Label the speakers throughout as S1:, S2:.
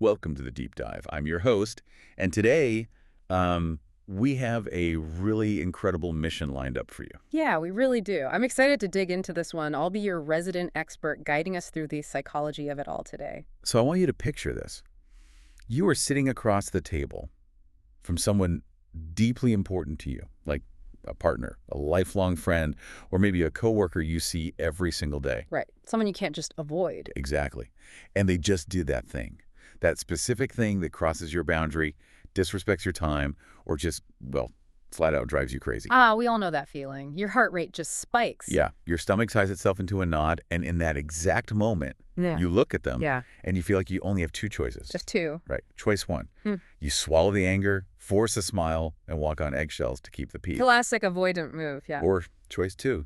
S1: Welcome to the Deep Dive. I'm your host, and today we have a really incredible mission lined up for you.
S2: Yeah, we really do. I'm excited to dig into this one. I'll be your resident expert guiding us through the psychology of it all today.
S1: So I want you to picture this. You are sitting across the table from someone deeply important to you, like a partner, a lifelong friend, or maybe a coworker you see every single day.
S2: Right. Someone you can't just avoid.
S1: Exactly. And they just did that thing, that specific thing that crosses your boundary, disrespects your time, or just, well, flat out drives you crazy.
S2: We all know that feeling. Your heart rate just spikes.
S1: Yeah, your stomach ties itself into a knot, and in that exact moment,
S2: Yeah.
S1: you look at them,
S2: Yeah.
S1: and you feel like you only have two choices.
S2: Just two.
S1: Right. Choice one.
S2: Hmm.
S1: You swallow the anger, force a smile, and walk on eggshells to keep the peace.
S2: Classic avoidant move, yeah.
S1: Or choice two.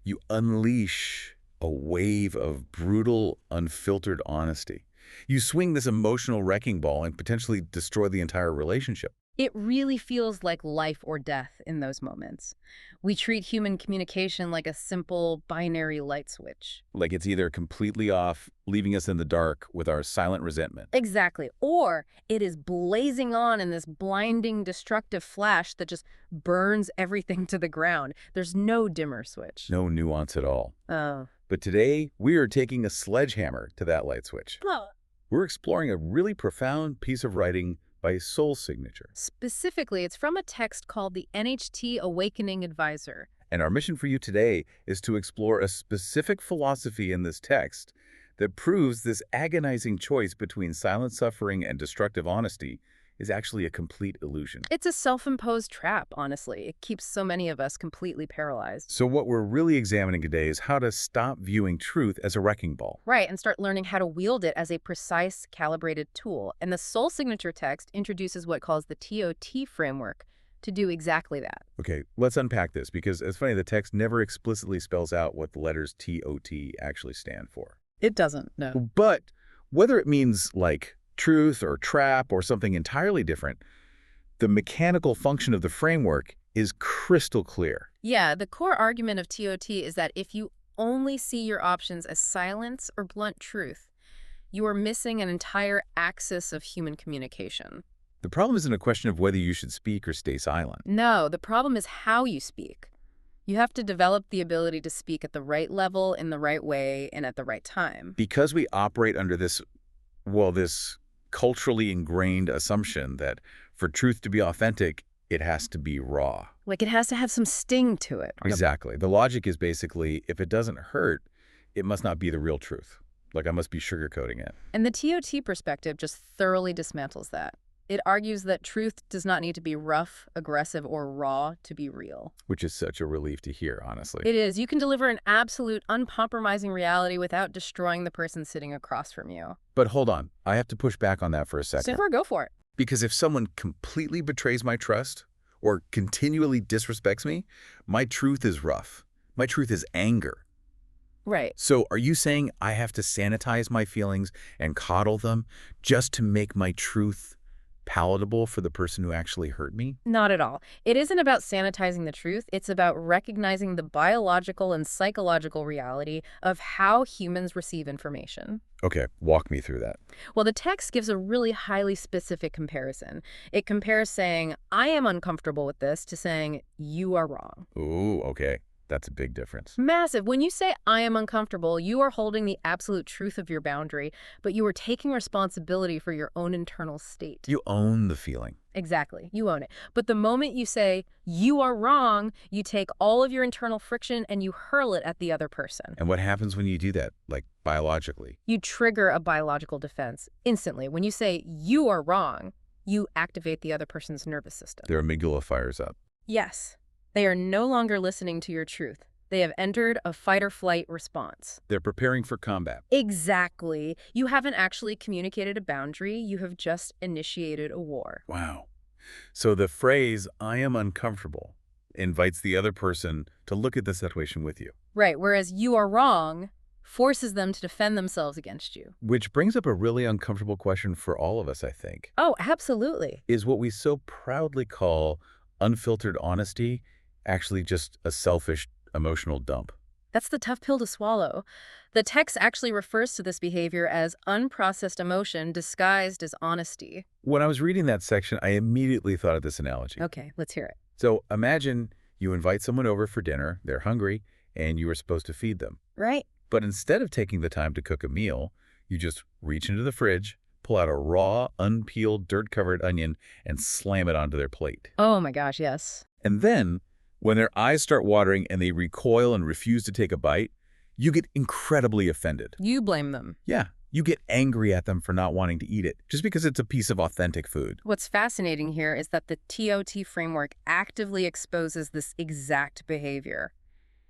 S1: You unleash a wave of brutal, unfiltered honesty. You swing this emotional wrecking ball and potentially destroy the entire relationship.
S2: It really feels like life or death in those moments. We treat human communication like a simple binary light switch.
S1: Like it's either completely off, leaving us in the dark with our silent resentment.
S2: Exactly. Or it is blazing on in this blinding, destructive flash that just burns everything to the ground. There's no dimmer switch.
S1: No nuance at all.
S2: Oh.
S1: But today, we are taking a sledgehammer to that light switch. We're exploring a really profound piece of writing by Soul Signature.
S2: Specifically, it's from a text called the NHT Awakening Advisor.
S1: And our mission for you today is to explore a specific philosophy in this text that proves this agonizing choice between silent suffering and destructive honesty is actually a complete illusion.
S2: It's a self-imposed trap, honestly. It keeps so many of us completely paralyzed.
S1: So what we're really examining today is how to stop viewing truth as a wrecking ball.
S2: Right, and start learning how to wield it as a precise, calibrated tool. And the Soul Signature text introduces what it calls the TOT framework to do exactly that.
S1: Okay, let's unpack this because it's funny, the text never explicitly spells out what the letters TOT actually stand for.
S2: It doesn't, no.
S1: But whether it means like truth or trap or something entirely different, the mechanical function of the framework is crystal clear.
S2: Yeah, the core argument of TOT is that if you only see your options as silence or blunt truth, you are missing an entire axis of human communication.
S1: The problem isn't a question of whether you should speak or stay silent.
S2: No, the problem is how you speak. You have to develop the ability to speak at the right level, in the right way, and at the right time.
S1: Because we operate under this culturally ingrained assumption that for truth to be authentic, it has to be raw.
S2: Like it has to have some sting to it.
S1: Exactly. The logic is basically, if it doesn't hurt, it must not be the real truth. Like I must be sugarcoating it.
S2: And the TOT perspective just thoroughly dismantles that. It argues that truth does not need to be rough, aggressive, or raw to be real.
S1: Which is such a relief to hear, honestly.
S2: It is. You can deliver an absolute, uncompromising reality without destroying the person sitting across from you.
S1: But hold on. I have to push back on that for a second.
S2: Super, go for it.
S1: Because if someone completely betrays my trust or continually disrespects me, my truth is rough. My truth is anger.
S2: Right.
S1: So are you saying I have to sanitize my feelings and coddle them just to make my truth palatable for the person who actually hurt me?
S2: Not at all. It isn't about sanitizing the truth. It's about recognizing the biological and psychological reality of how humans receive information.
S1: Okay, walk me through that.
S2: Well, the text gives a really highly specific comparison. It compares saying, I am uncomfortable with this, to saying, you are wrong.
S1: Ooh, okay. That's a big difference.
S2: Massive. When you say, I am uncomfortable, you are holding the absolute truth of your boundary, but you are taking responsibility for your own internal state.
S1: You own the feeling.
S2: Exactly. You own it. But the moment you say, you are wrong, you take all of your internal friction and you hurl it at the other person.
S1: And what happens when you do that, like biologically?
S2: You trigger a biological defense instantly. When you say, you are wrong, you activate the other person's nervous system.
S1: Their amygdala fires up.
S2: Yes. They are no longer listening to your truth. They have entered a fight-or-flight response.
S1: They're preparing for combat.
S2: Exactly. You haven't actually communicated a boundary. You have just initiated a war.
S1: Wow. So the phrase, I am uncomfortable, invites the other person to look at the situation with you.
S2: Right, whereas you are wrong forces them to defend themselves against you.
S1: Which brings up a really uncomfortable question for all of us, I think.
S2: Oh, absolutely.
S1: Is what we so proudly call unfiltered honesty actually just a selfish emotional dump?
S2: That's the tough pill to swallow. The text actually refers to this behavior as unprocessed emotion disguised as honesty.
S1: When I was reading that section, I immediately thought of this analogy.
S2: Okay, let's hear it.
S1: So imagine you invite someone over for dinner, they're hungry, and you are supposed to feed them.
S2: Right?
S1: But instead of taking the time to cook a meal, you just reach into the fridge, pull out a raw, unpeeled, dirt-covered onion, and slam it onto their plate.
S2: Oh my gosh, yes.
S1: And then, when their eyes start watering and they recoil and refuse to take a bite, you get incredibly offended.
S2: You blame them.
S1: Yeah, you get angry at them for not wanting to eat it, just because it's a piece of authentic food.
S2: What's fascinating here is that the TOT framework actively exposes this exact behavior.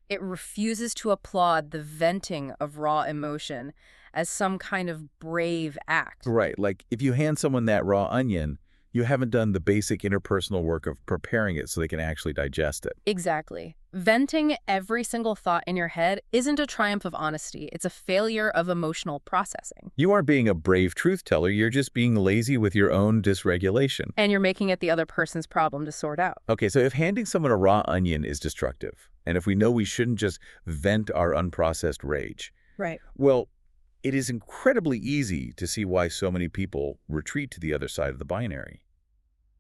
S2: It refuses to applaud the venting of raw emotion as some kind of brave act.
S1: Right, like if you hand someone that raw onion, you haven't done the basic interpersonal work of preparing it so they can actually digest it.
S2: Exactly. Venting every single thought in your head isn't a triumph of honesty. It's a failure of emotional processing.
S1: You aren't being a brave truth teller, you're just being lazy with your own dysregulation.
S2: And you're making it the other person's problem to sort out.
S1: Okay, so if handing someone a raw onion is destructive, and if we know we shouldn't just vent our unprocessed rage,
S2: Right.
S1: well, it is incredibly easy to see why so many people retreat to the other side of the binary.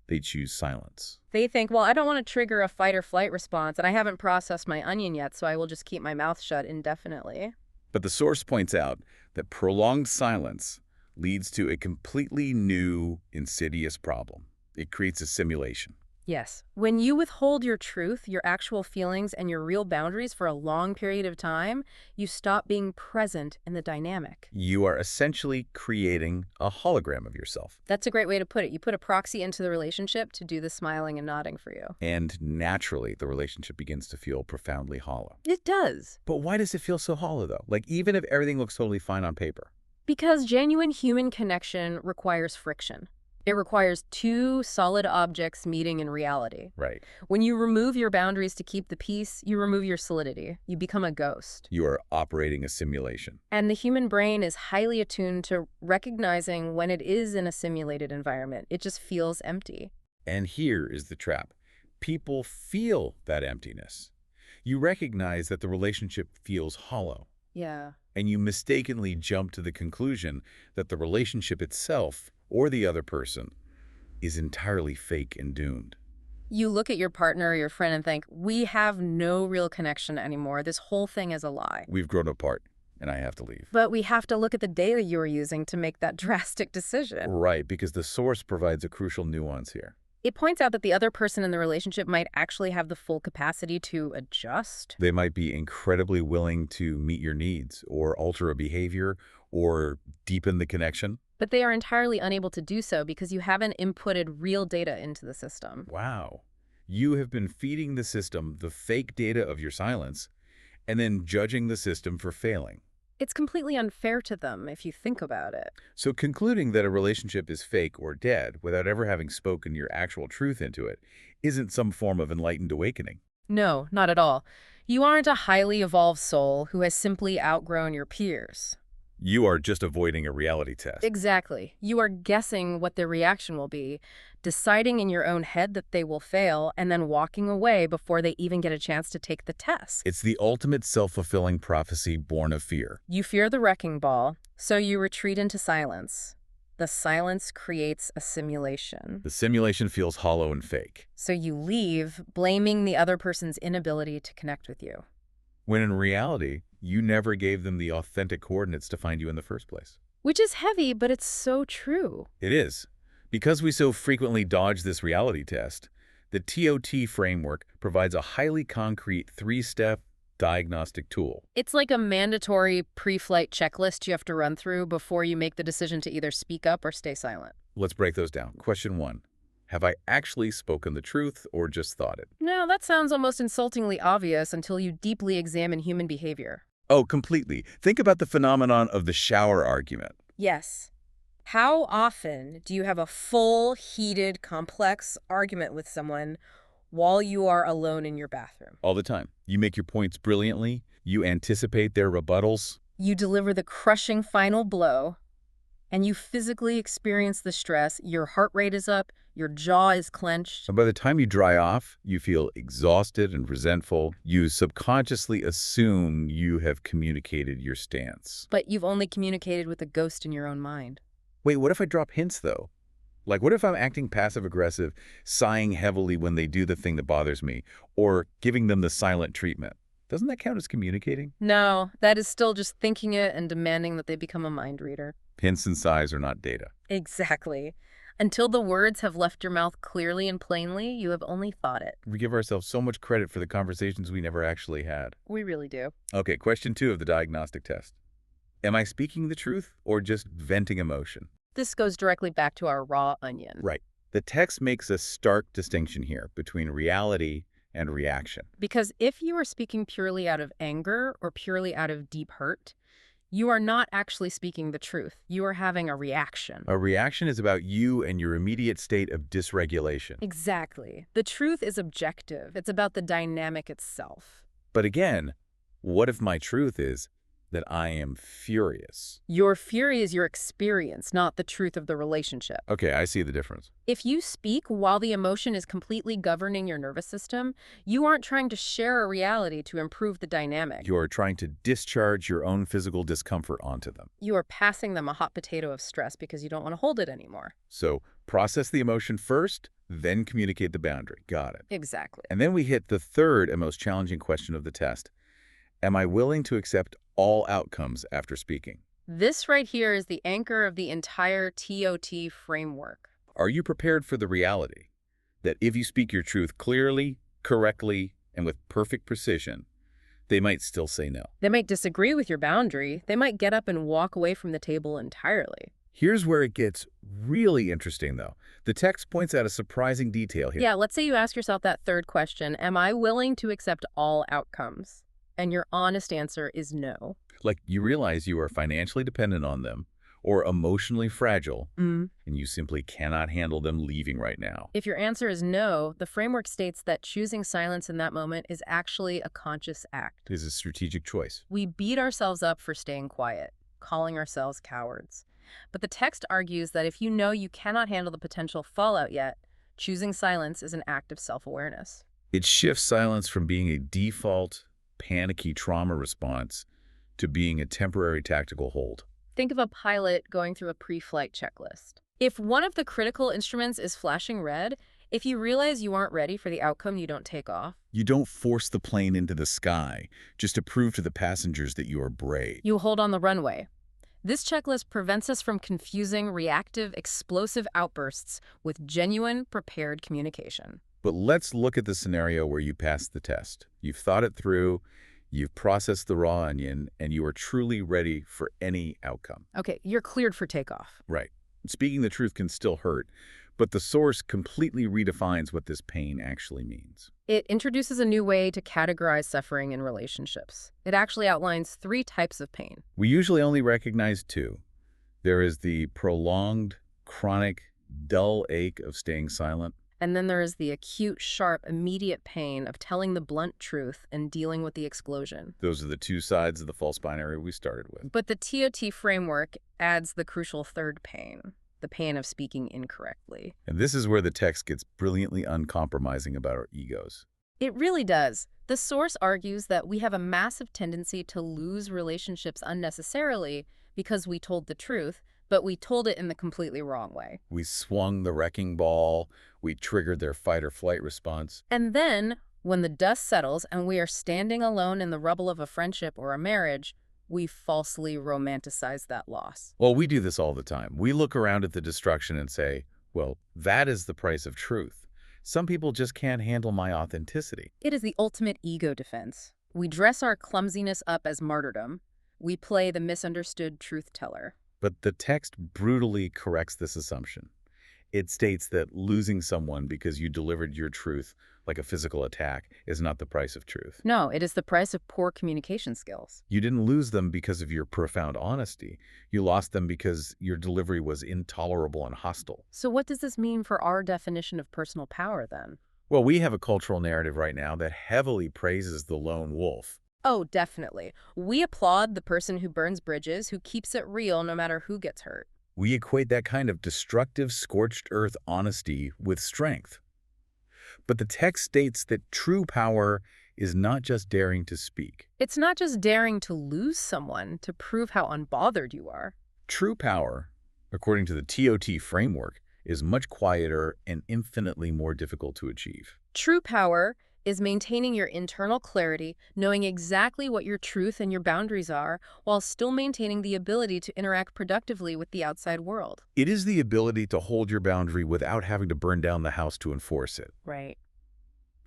S1: They choose silence.
S2: They think, well, I don't want to trigger a fight or flight response, and I haven't processed my onion yet, so I will just keep my mouth shut indefinitely.
S1: But the source points out that prolonged silence leads to a completely new, insidious problem. It creates a simulation.
S2: Yes. When you withhold your truth, your actual feelings, and your real boundaries for a long period of time, you stop being present in the dynamic.
S1: You are essentially creating a hologram of yourself.
S2: That's a great way to put it. You put a proxy into the relationship to do the smiling and nodding for you.
S1: And naturally, the relationship begins to feel profoundly hollow.
S2: It does.
S1: But why does it feel so hollow, though? Like, even if everything looks totally fine on paper.
S2: Because genuine human connection requires friction. It requires two solid objects meeting in reality.
S1: Right.
S2: When you remove your boundaries to keep the peace, you remove your solidity. You become a ghost.
S1: You are operating a simulation.
S2: And the human brain is highly attuned to recognizing when it is in a simulated environment. It just feels empty.
S1: And here is the trap. People feel that emptiness. You recognize that the relationship feels hollow.
S2: Yeah.
S1: And you mistakenly jump to the conclusion that the relationship itself, or the other person, is entirely fake and doomed.
S2: You look at your partner or your friend and think, we have no real connection anymore. This whole thing is a lie.
S1: We've grown apart, and I have to leave.
S2: But we have to look at the data you are using to make that drastic decision.
S1: Right, because the source provides a crucial nuance here.
S2: It points out that the other person in the relationship might actually have the full capacity to adjust.
S1: They might be incredibly willing to meet your needs, or alter a behavior, or deepen the connection.
S2: But they are entirely unable to do so because you haven't inputted real data into the system.
S1: Wow. You have been feeding the system the fake data of your silence, and then judging the system for failing.
S2: It's completely unfair to them if you think about it.
S1: So concluding that a relationship is fake or dead without ever having spoken your actual truth into it isn't some form of enlightened awakening.
S2: No, not at all. You aren't a highly evolved soul who has simply outgrown your peers.
S1: You are just avoiding a reality test.
S2: Exactly. You are guessing what their reaction will be, deciding in your own head that they will fail, and then walking away before they even get a chance to take the test.
S1: It's the ultimate self-fulfilling prophecy born of fear.
S2: You fear the wrecking ball, so you retreat into silence. The silence creates a simulation.
S1: The simulation feels hollow and fake.
S2: So you leave, blaming the other person's inability to connect with you.
S1: When in reality, you never gave them the authentic coordinates to find you in the first place.
S2: Which is heavy, but it's so true.
S1: It is. Because we so frequently dodge this reality test, the TOT framework provides a highly concrete three-step diagnostic tool.
S2: It's like a mandatory pre-flight checklist you have to run through before you make the decision to either speak up or stay silent.
S1: Let's break those down. Question 1. Have I actually spoken the truth or just thought it?
S2: No, that sounds almost insultingly obvious until you deeply examine human behavior.
S1: Oh, completely. Think about the phenomenon of the shower argument.
S2: Yes. How often do you have a full, heated, complex argument with someone while you are alone in your bathroom?
S1: All the time. You make your points brilliantly. You anticipate their rebuttals.
S2: You deliver the crushing final blow, And you physically experience the stress. Your heart rate is up, your jaw is clenched.
S1: And by the time you dry off, you feel exhausted and resentful. You subconsciously assume you have communicated your stance.
S2: But you've only communicated with a ghost in your own mind.
S1: Wait, what if I drop hints, though? Like, what if I'm acting passive-aggressive, sighing heavily when they do the thing that bothers me, or giving them the silent treatment? Doesn't that count as communicating?
S2: No, that is still just thinking it and demanding that they become a mind reader.
S1: Hints and sighs are not data.
S2: Exactly. Until the words have left your mouth clearly and plainly, you have only thought it.
S1: We give ourselves so much credit for the conversations we never actually had.
S2: We really do.
S1: Okay, question 2 of the diagnostic test. Am I speaking the truth or just venting emotion?
S2: This goes directly back to our raw onion.
S1: Right. The text makes a stark distinction here between reality and reaction.
S2: Because if you are speaking purely out of anger or purely out of deep hurt, you are not actually speaking the truth. You are having a reaction.
S1: A reaction is about you and your immediate state of dysregulation.
S2: Exactly. The truth is objective. It's about the dynamic itself.
S1: But again, what if my truth is that I am furious?
S2: Your fury is your experience, not the truth of the relationship.
S1: Okay, I see the difference.
S2: If you speak while the emotion is completely governing your nervous system, you aren't trying to share a reality to improve the dynamic.
S1: You're trying to discharge your own physical discomfort onto them.
S2: You are passing them a hot potato of stress because you don't want to hold it anymore.
S1: So process the emotion first, then communicate the boundary. Got it.
S2: Exactly.
S1: And then we hit the third and most challenging question of the test. Am I willing to accept all outcomes after speaking?
S2: This right here is the anchor of the entire TOT framework.
S1: Are you prepared for the reality that if you speak your truth clearly, correctly, and with perfect precision, they might still say no?
S2: They might disagree with your boundary. They might get up and walk away from the table entirely.
S1: Here's where it gets really interesting, though. The text points out a surprising detail here.
S2: Yeah, let's say you ask yourself that third question, am I willing to accept all outcomes? And your honest answer is no.
S1: Like, you realize you are financially dependent on them or emotionally fragile, and you simply cannot handle them leaving right now.
S2: If your answer is no, the framework states that choosing silence in that moment is actually a conscious act.
S1: It is a strategic choice.
S2: We beat ourselves up for staying quiet, calling ourselves cowards. But the text argues that if you know you cannot handle the potential fallout yet, choosing silence is an act of self-awareness.
S1: It shifts silence from being a default, panicky trauma response to being a temporary tactical hold.
S2: Think of a pilot going through a pre-flight checklist. If one of the critical instruments is flashing red, if you realize you aren't ready for the outcome, you don't take off.
S1: You don't force the plane into the sky just to prove to the passengers that you are brave.
S2: You hold on the runway. This checklist prevents us from confusing reactive, explosive outbursts with genuine, prepared communication.
S1: But let's look at the scenario where you passed the test. You've thought it through, you've processed the raw onion, and you are truly ready for any outcome.
S2: Okay, you're cleared for takeoff.
S1: Right. Speaking the truth can still hurt, but the source completely redefines what this pain actually means.
S2: It introduces a new way to categorize suffering in relationships. It actually outlines 3 types of pain.
S1: We usually only recognize 2. There is the prolonged, chronic, dull ache of staying silent.
S2: And then there is the acute, sharp, immediate pain of telling the blunt truth and dealing with the explosion.
S1: Those are the 2 sides of the false binary we started with.
S2: But the TOT framework adds the crucial third pain, the pain of speaking incorrectly.
S1: And this is where the text gets brilliantly uncompromising about our egos.
S2: It really does. The source argues that we have a massive tendency to lose relationships unnecessarily because we told the truth, but we told it in the completely wrong way.
S1: We swung the wrecking ball, we triggered their fight or flight response.
S2: And then, when the dust settles and we are standing alone in the rubble of a friendship or a marriage, we falsely romanticize that loss.
S1: Well, we do this all the time. We look around at the destruction and say, well, that is the price of truth. Some people just can't handle my authenticity.
S2: It is the ultimate ego defense. We dress our clumsiness up as martyrdom. We play the misunderstood truth teller.
S1: But the text brutally corrects this assumption. It states that losing someone because you delivered your truth like a physical attack is not the price of truth.
S2: No, it is the price of poor communication skills.
S1: You didn't lose them because of your profound honesty. You lost them because your delivery was intolerable and hostile.
S2: So what does this mean for our definition of personal power then?
S1: Well, we have a cultural narrative right now that heavily praises the lone wolf.
S2: Oh, definitely. We applaud the person who burns bridges, who keeps it real no matter who gets hurt.
S1: We equate that kind of destructive, scorched earth honesty with strength. But the text states that true power is not just daring to speak.
S2: It's not just daring to lose someone to prove how unbothered you are.
S1: True power, according to the TOT framework, is much quieter and infinitely more difficult to achieve.
S2: True power is maintaining your internal clarity, knowing exactly what your truth and your boundaries are, while still maintaining the ability to interact productively with the outside world.
S1: It is the ability to hold your boundary without having to burn down the house to enforce it.
S2: Right.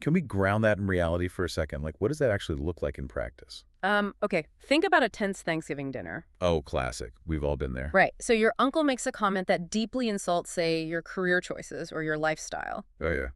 S1: Can we ground that in reality for a second? Like, what does that actually look like in practice?
S2: Okay, think about a tense Thanksgiving dinner.
S1: Oh, classic. We've all been there.
S2: Right, so your uncle makes a comment that deeply insults, say, your career choices or your lifestyle.
S1: Oh, yeah.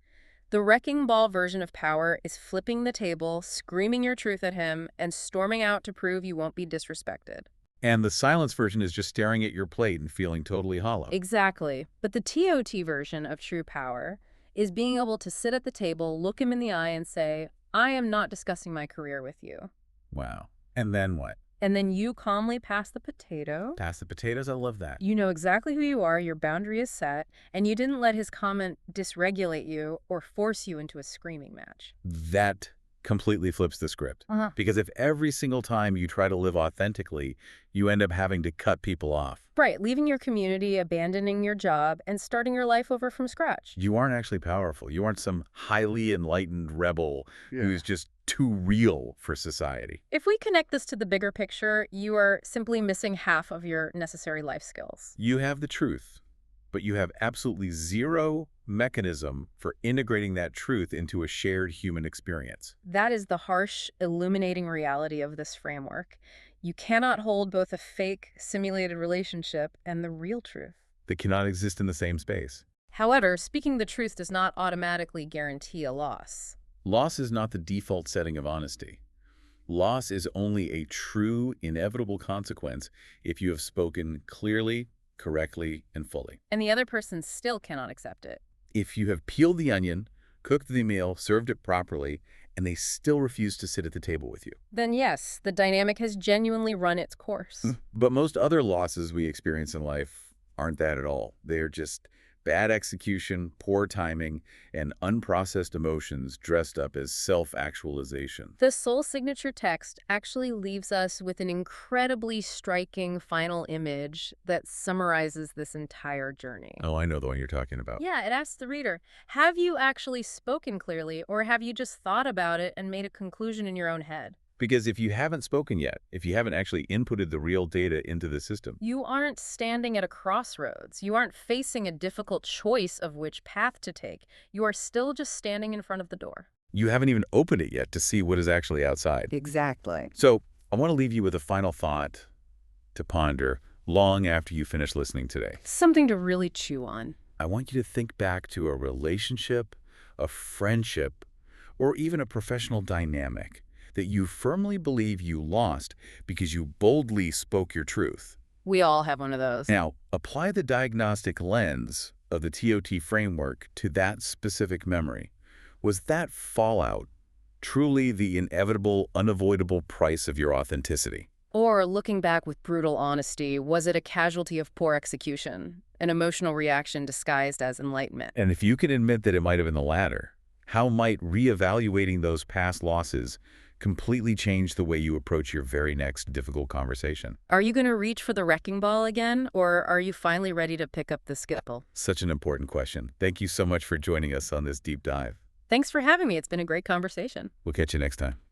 S2: The wrecking ball version of power is flipping the table, screaming your truth at him, and storming out to prove you won't be disrespected.
S1: And the silence version is just staring at your plate and feeling totally hollow.
S2: Exactly. But the TOT version of true power is being able to sit at the table, look him in the eye, and say, I am not discussing my career with you.
S1: Wow. And then what?
S2: And then you calmly pass the potato.
S1: Pass the potatoes? I love that.
S2: You know exactly who you are, your boundary is set, and you didn't let his comment dysregulate you or force you into a screaming match.
S1: That completely flips the script. Because if every single time you try to live authentically, you end up having to cut people off.
S2: Right, leaving your community, abandoning your job, and starting your life over from scratch.
S1: You aren't actually powerful. You aren't some highly enlightened rebel who's just too real for society.
S2: If we connect this to the bigger picture, you are simply missing half of your necessary life skills.
S1: You have the truth, but you have absolutely zero mechanism for integrating that truth into a shared human experience.
S2: That is the harsh, illuminating reality of this framework. You cannot hold both a fake, simulated relationship and the real truth.
S1: They cannot exist in the same space.
S2: However, speaking the truth does not automatically guarantee a loss.
S1: Loss is not the default setting of honesty. Loss is only a true, inevitable consequence if you have spoken clearly, correctly, and fully.
S2: And the other person still cannot accept it.
S1: If you have peeled the onion, cooked the meal, served it properly, and they still refuse to sit at the table with you.
S2: Then yes, the dynamic has genuinely run its course.
S1: But most other losses we experience in life aren't that at all. They're just bad execution, poor timing, and unprocessed emotions dressed up as self-actualization.
S2: The soul signature text actually leaves us with an incredibly striking final image that summarizes this entire journey.
S1: Oh, I know the one you're talking about.
S2: Yeah, it asks the reader, have you actually spoken clearly, or have you just thought about it and made a conclusion in your own head?
S1: Because if you haven't spoken yet, if you haven't actually inputted the real data into the system,
S2: You aren't standing at a crossroads. You aren't facing a difficult choice of which path to take. You are still just standing in front of the door.
S1: you haven't even opened it yet to see what is actually outside.
S2: Exactly.
S1: So I want to leave you with a final thought to ponder long after you finish listening today.
S2: Something to really chew on.
S1: I want you to think back to a relationship, a friendship, or even a professional dynamic that you firmly believe you lost because you boldly spoke your truth.
S2: We all have one of those.
S1: Now, apply the diagnostic lens of the TOT framework to that specific memory. Was that fallout truly the inevitable, unavoidable price of your authenticity?
S2: Or, looking back with brutal honesty, was it a casualty of poor execution, an emotional reaction disguised as enlightenment?
S1: And if you can admit that it might have been the latter, how might reevaluating those past losses completely change the way you approach your very next difficult conversation?
S2: Are you going to reach for the wrecking ball again, or are you finally ready to pick up the skittle?
S1: Such an important question. Thank you so much for joining us on this deep dive.
S2: Thanks for having me. It's been a great conversation.
S1: We'll catch you next time.